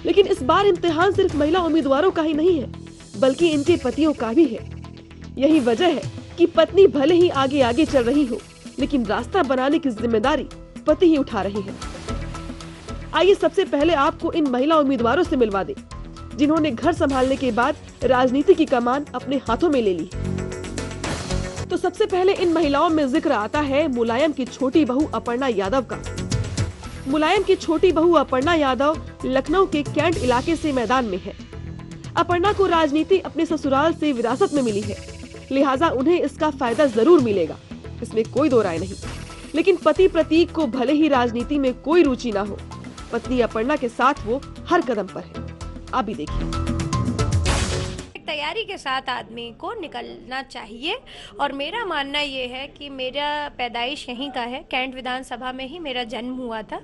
S11: लेकिन इस बार इम्तिहान सिर्फ महिला उम्मीदवारों का ही नहीं है, बल्कि इनके पतियों का भी है। यही वजह है कि पत्नी भले ही आगे आगे चल रही हो, लेकिन रास्ता बनाने की जिम्मेदारी पति ही उठा रहे हैं। आइए सबसे पहले आपको इन महिला उम्मीदवारों से मिलवा दें, जिन्होंने घर संभालने के बाद राजनीति की कमान अपने हाथों में ले ली। तो सबसे पहले इन महिलाओं में जिक्र आता है मुलायम की छोटी बहू अपर्णा यादव का। मुलायम की छोटी बहू अपर्णा यादव लखनऊ के कैंट इलाके से मैदान में है। अपर्णा को राजनीति अपने ससुराल से विरासत में मिली है, लिहाजा उन्हें इसका फायदा जरूर मिलेगा, इसमें कोई दो राय नहीं। लेकिन पति प्रतीक को भले ही राजनीति में कोई रुचि ना हो, पत्नी अपर्णा के साथ वो हर कदम पर है। आप भी देखिए।
S12: तैयारी के साथ आदमी को निकलना चाहिए। और मेरा मानना ये है कि मेरा पैदाइश यहीं का है, कैंट विधानसभा में ही मेरा जन्म हुआ था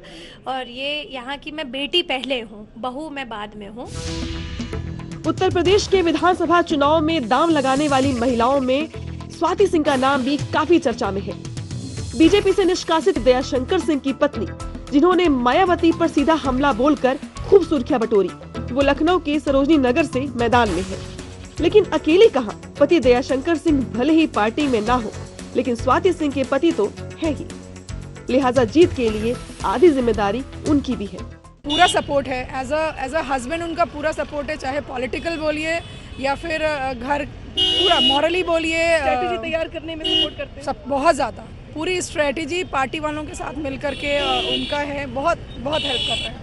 S12: और ये यहाँ की मैं बेटी पहले हूँ, बहू मैं बाद में हूँ।
S11: उत्तर प्रदेश के विधानसभा चुनाव में दांव लगाने वाली महिलाओं में स्वाति सिंह का नाम भी काफी चर्चा में है। बीजेपी से निष्कासित दयाशंकर सिंह की पत्नी, जिन्होंने मायावती पर सीधा हमला बोलकर खूब सुर्खियां बटोरी, वो लखनऊ के सरोजनी नगर से मैदान में है। लेकिन अकेली कहां? पति दयाशंकर सिंह भले ही पार्टी में ना हो, लेकिन स्वाति सिंह के पति तो है ही, लिहाजा जीत के लिए आधी जिम्मेदारी उनकी भी है।
S13: पूरा सपोर्ट है, एज अ हस्बैंड उनका पूरा सपोर्ट है, चाहे पॉलिटिकल बोलिए या फिर घर पूरा मॉरली बोलिए,
S11: स्ट्रेटेजी तैयार करने में सपोर्ट करते हैं
S13: सब बहुत ज्यादा। पूरी स्ट्रेटेजी पार्टी वालों के साथ मिलकर के उनका है, बहुत बहुत हेल्प कर रहे हैं।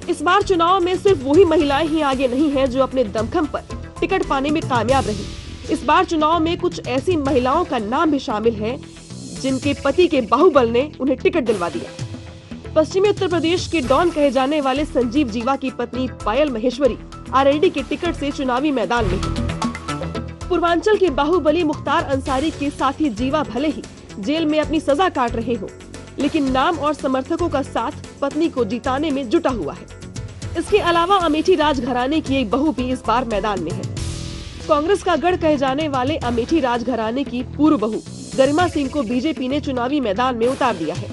S11: इस बार चुनाव में सिर्फ वही महिलाएं ही आगे नहीं हैं जो अपने दमखम पर टिकट पाने में कामयाब रही। इस बार चुनाव में कुछ ऐसी महिलाओं का नाम भी शामिल है जिनके पति के बाहुबल ने उन्हें टिकट दिलवा दिया। पश्चिमी उत्तर प्रदेश के डॉन कहे जाने वाले संजीव जीवा की पत्नी पायल महेश्वरी आरएलडी के टिकट से चुनावी मैदान में है। पूर्वांचल के बाहुबली मुख्तार अंसारी के साथी जीवा भले ही जेल में अपनी सजा काट रहे हो, लेकिन नाम और समर्थकों का साथ पत्नी को जिताने में जुटा हुआ है। इसके अलावा अमेठी राजघराने की एक बहू भी इस बार मैदान में है। कांग्रेस का गढ़ कहे जाने वाले अमेठी राजघराने की पूर्व बहू गरिमा सिंह को बीजेपी ने चुनावी मैदान में उतार दिया है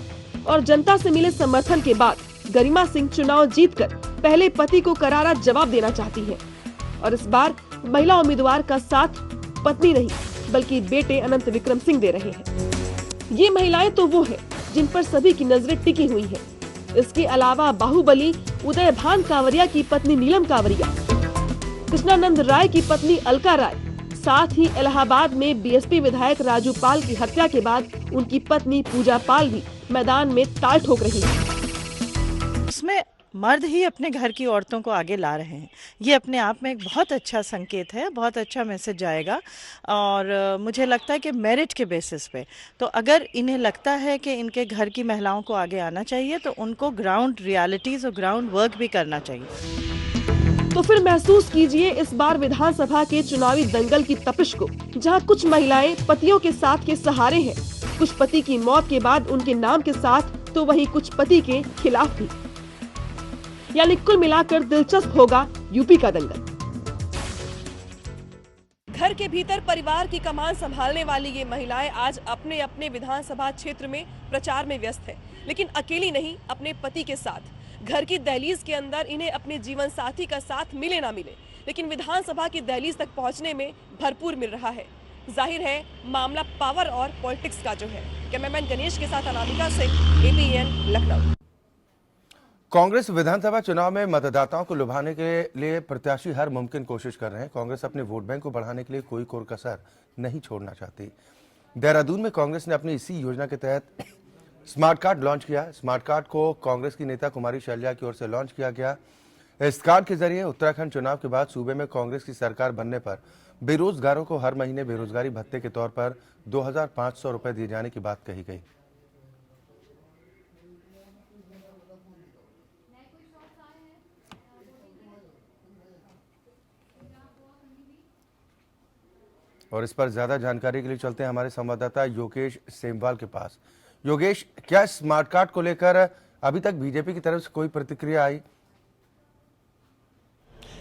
S11: और जनता से मिले समर्थन के बाद गरिमा सिंह चुनाव जीतकर पहले पति को करारा जवाब देना चाहती हैं और इस बार महिला उम्मीदवार का साथ पत्नी नहीं बल्कि बेटे अनंत विक्रम सिंह दे रहे हैं। ये महिलाएं तो वो है जिन पर सभी की नजरें टिकी हुई हैं। इसके अलावा बाहुबली उदय भान कांवरिया की पत्नी नीलम कांवरिया, कृष्णानंद राय की पत्नी अलका राय, साथ ही इलाहाबाद में बीएसपी विधायक राजू पाल की हत्या के बाद उनकी पत्नी पूजा पाल भी मैदान में ताल ठोक रही है।
S14: इसमें मर्द ही अपने घर की औरतों को आगे ला रहे हैं, ये अपने आप में एक बहुत अच्छा संकेत है, बहुत अच्छा मैसेज जाएगा। और मुझे लगता है कि मेरिट के बेसिस पे, तो अगर इन्हें लगता है कि इनके घर की महिलाओं को आगे आना चाहिए तो उनको ग्राउंड रियलिटीज और ग्राउंड वर्क भी करना चाहिए।
S11: तो फिर महसूस कीजिए इस बार विधानसभा के चुनावी दंगल की तपिश को, जहां कुछ महिलाएं पतियों के साथ के सहारे हैं, कुछ पति की मौत के बाद उनके नाम के साथ, तो वहीं कुछ पति के खिलाफ भी। यानी कुल मिलाकर दिलचस्प होगा यूपी का दंगल। घर के भीतर परिवार की कमान संभालने वाली ये महिलाएं आज अपने अपने विधानसभा क्षेत्र में प्रचार में व्यस्त है, लेकिन अकेली नहीं, अपने पति के साथ। घर की दहलीज के अंदर इन्हें अपने जीवन साथी का साथ मिले ना मिले, लेकिन विधानसभा की दहलीज तक पहुंचने में भरपूर मिल रहा है। जाहिर है मामला पावर और पॉलिटिक्स का जो है। कैमरामैन गणेश के साथ अनामिका सिंह, एबीएन, लखनऊ।
S1: कांग्रेस विधानसभा चुनाव में मतदाताओं को लुभाने के लिए प्रत्याशी हर मुमकिन कोशिश कर रहे हैं। कांग्रेस अपने वोट बैंक को बढ़ाने के लिए कोई कसर नहीं छोड़ना चाहती। देहरादून में कांग्रेस ने अपनी इसी योजना के तहत स्मार्ट कार्ड लॉन्च किया। स्मार्ट कार्ड को कांग्रेस की नेता कुमारी शैलजा की ओर से लॉन्च किया गया। इस कार्ड के जरिए उत्तराखंड चुनाव के बाद सूबे में कांग्रेस की सरकार बनने पर बेरोजगारों को हर महीने बेरोजगारी भत्ते के तौर पर 2500 रुपए दिए जाने की बात कही गई। और इस पर ज्यादा जानकारी के लिए चलते हैं हमारे संवाददाता योगेश सेमवाल के पास। योगेश, क्या स्मार्ट कार्ड को लेकर अभी तक बीजेपी की तरफ से कोई प्रतिक्रिया आई?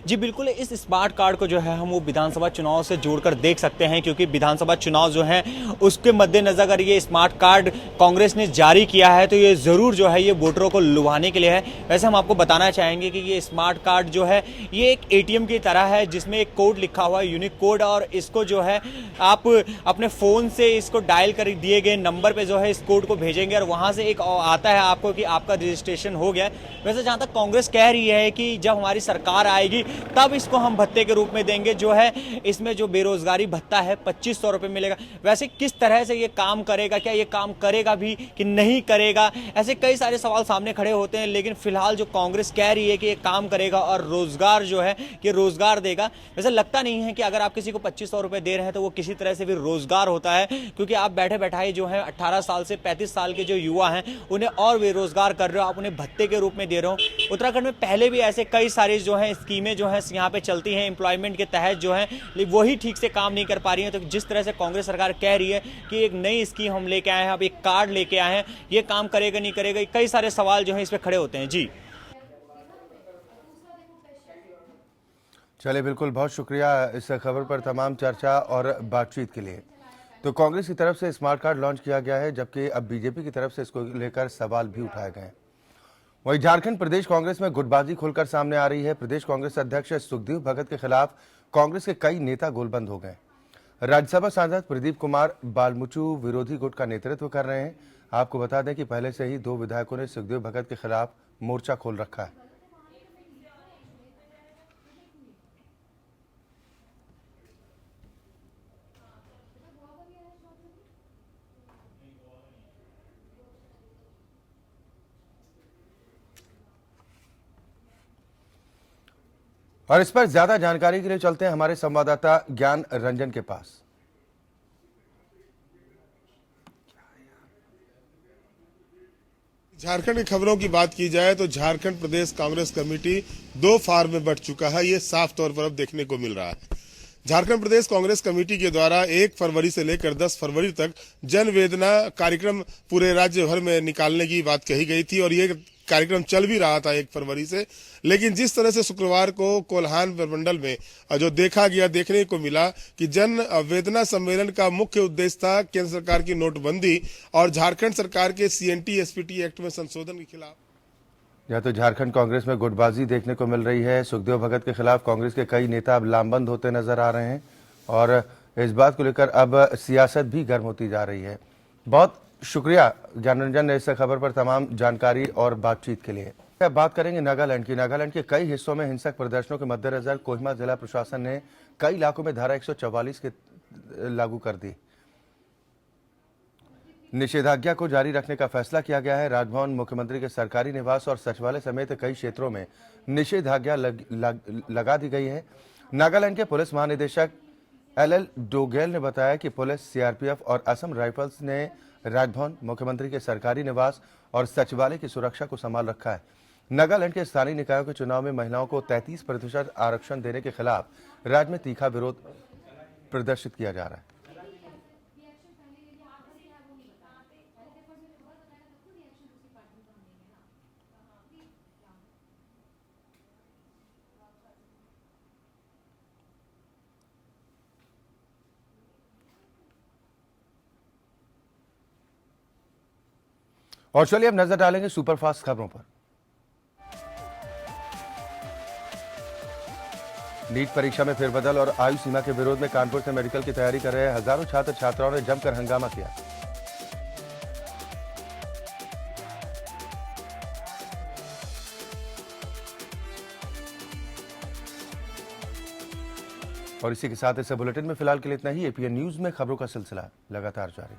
S15: जी बिल्कुल, इस स्मार्ट कार्ड को जो है हम वो विधानसभा चुनाव से जोड़कर देख सकते हैं, क्योंकि विधानसभा चुनाव जो है उसके मद्देनजर अगर ये स्मार्ट कार्ड कांग्रेस ने जारी किया है तो ये ज़रूर जो है ये वोटरों को लुभाने के लिए है। वैसे हम आपको बताना चाहेंगे कि ये स्मार्ट कार्ड जो है ये एक ATM की तरह है, जिसमें एक कोड लिखा हुआ है, यूनिक कोड, और इसको जो है आप अपने फ़ोन से इसको डायल कर दिए गए नंबर पर जो है इस कोड को भेजेंगे और वहाँ से एक आता है आपको कि आपका रजिस्ट्रेशन हो गया। वैसे जहाँ तक कांग्रेस कह रही है कि जब हमारी सरकार आएगी तब इसको हम भत्ते के रूप में देंगे, जो है इसमें जो बेरोजगारी भत्ता है 2500 रुपए मिलेगा। वैसे किस तरह से ये काम करेगा, क्या ये काम करेगा भी कि नहीं करेगा, ऐसे कई सारे सवाल सामने खड़े होते हैं। लेकिन फिलहाल जो कांग्रेस कह रही है कि ये काम करेगा और रोजगार जो है कि रोजगार देगा। वैसे लगता नहीं है कि अगर आप किसी को 2500 रुपए दे रहे हैं तो वो किसी तरह से भी रोजगार होता है, क्योंकि आप बैठे बैठाए जो है 18 साल से 35 साल के जो युवा हैं उन्हें और बेरोजगार कर रहे हो, आप उन्हें भत्ते के रूप में दे रहे हो। उत्तराखंड में पहले भी ऐसे कई सारी जो है स्कीमें जो जो है यहाँ पे चलती हैं एम्प्लॉयमेंट के तहत जो है वही ठीक से काम नहीं कर पा रही हैं। तो जिस तरह से कांग्रेस सरकार कह रही है कि एक नई स्कीम हम लेके आए हैं, अब एक कार्ड लेके आए हैं, ये काम करेगा नहीं करेगा, कई सारे सवाल जो है इस पर खड़े होते हैं। जी
S1: चलिए, बिल्कुल, बहुत शुक्रिया इस खबर पर तमाम चर्चा और बातचीत के लिए। तो कांग्रेस की तरफ से स्मार्ट कार्ड लॉन्च किया गया है, जबकि अब बीजेपी की तरफ से इसको लेकर सवाल भी उठाए गए हैं। वहीं झारखंड प्रदेश कांग्रेस में गुटबाजी खुलकर सामने आ रही है। प्रदेश कांग्रेस अध्यक्ष सुखदेव भगत के खिलाफ कांग्रेस के कई नेता गोलबंद हो गए। राज्यसभा सांसद प्रदीप कुमार बालमुचू विरोधी गुट का नेतृत्व कर रहे हैं। आपको बता दें कि पहले से ही 2 विधायकों ने सुखदेव भगत के खिलाफ मोर्चा खोल रखा है। और इस पर ज्यादा जानकारी के लिए चलते हैं हमारे संवाददाता ज्ञान रंजन के पास।
S16: झारखंड की खबरों की बात की जाए तो झारखंड प्रदेश कांग्रेस कमेटी 2 फार्म में बंट चुका है, ये साफ तौर पर अब देखने को मिल रहा है। झारखंड प्रदेश कांग्रेस कमेटी के द्वारा 1 फरवरी से लेकर 10 फरवरी तक जनवेदना कार्यक्रम पूरे राज्य भर में निकालने की बात कही गई थी और ये कार्यक्रम चल भी रहा था 1 फरवरी से। लेकिन जिस तरह से शुक्रवार को कोल्हान प्रमंडल में जो देखा गया, देखने को मिला कि जन वेदना सम्मेलन का मुख्य उद्देश्य था केंद्र सरकार की नोटबंदी और झारखंड सरकार के CNT SPT एक्ट में संशोधन के खिलाफ।
S1: या तो झारखंड कांग्रेस में गुटबाजी देखने को मिल रही है। सुखदेव भगत के खिलाफ कांग्रेस के कई नेता अब लामबंद होते नजर आ रहे हैं और इस बात को लेकर अब सियासत भी गर्म होती जा रही है। बहुत शुक्रिया ज्ञानरंजन ने इस खबर पर तमाम जानकारी और बातचीत के लिए। अब बात करेंगे नागालैंड की। नागालैंड के कई हिस्सों में हिंसक प्रदर्शनों के मद्देनजर कोहिमा जिला प्रशासन ने कई इलाकों में धारा 144 के लागू कर दी। निषेधाज्ञा को जारी रखने का फैसला किया गया है। राजभवन, मुख्यमंत्री के सरकारी निवास और सचिवालय समेत कई क्षेत्रों में निषेधाज्ञा लगा दी गई है। नागालैंड के पुलिस महानिदेशक LL डोगेल ने बताया कि पुलिस, CRPF और असम राइफल्स ने राजभवन, मुख्यमंत्री के सरकारी निवास और सचिवालय की सुरक्षा को संभाल रखा है। नागालैंड के स्थानीय निकायों के चुनाव में महिलाओं को 33% आरक्षण देने के खिलाफ राज्य में तीखा विरोध प्रदर्शित किया जा रहा है। और चलिए अब नजर डालेंगे सुपरफास्ट खबरों पर। नीट परीक्षा में फेरबदल और आयु सीमा के विरोध में कानपुर से मेडिकल की तैयारी कर रहे हजारों छात्र छात्राओं ने जमकर हंगामा किया। और इसी के साथ इस बुलेटिन में फिलहाल के लिए इतना ही। APN न्यूज में खबरों का सिलसिला लगातार जारी।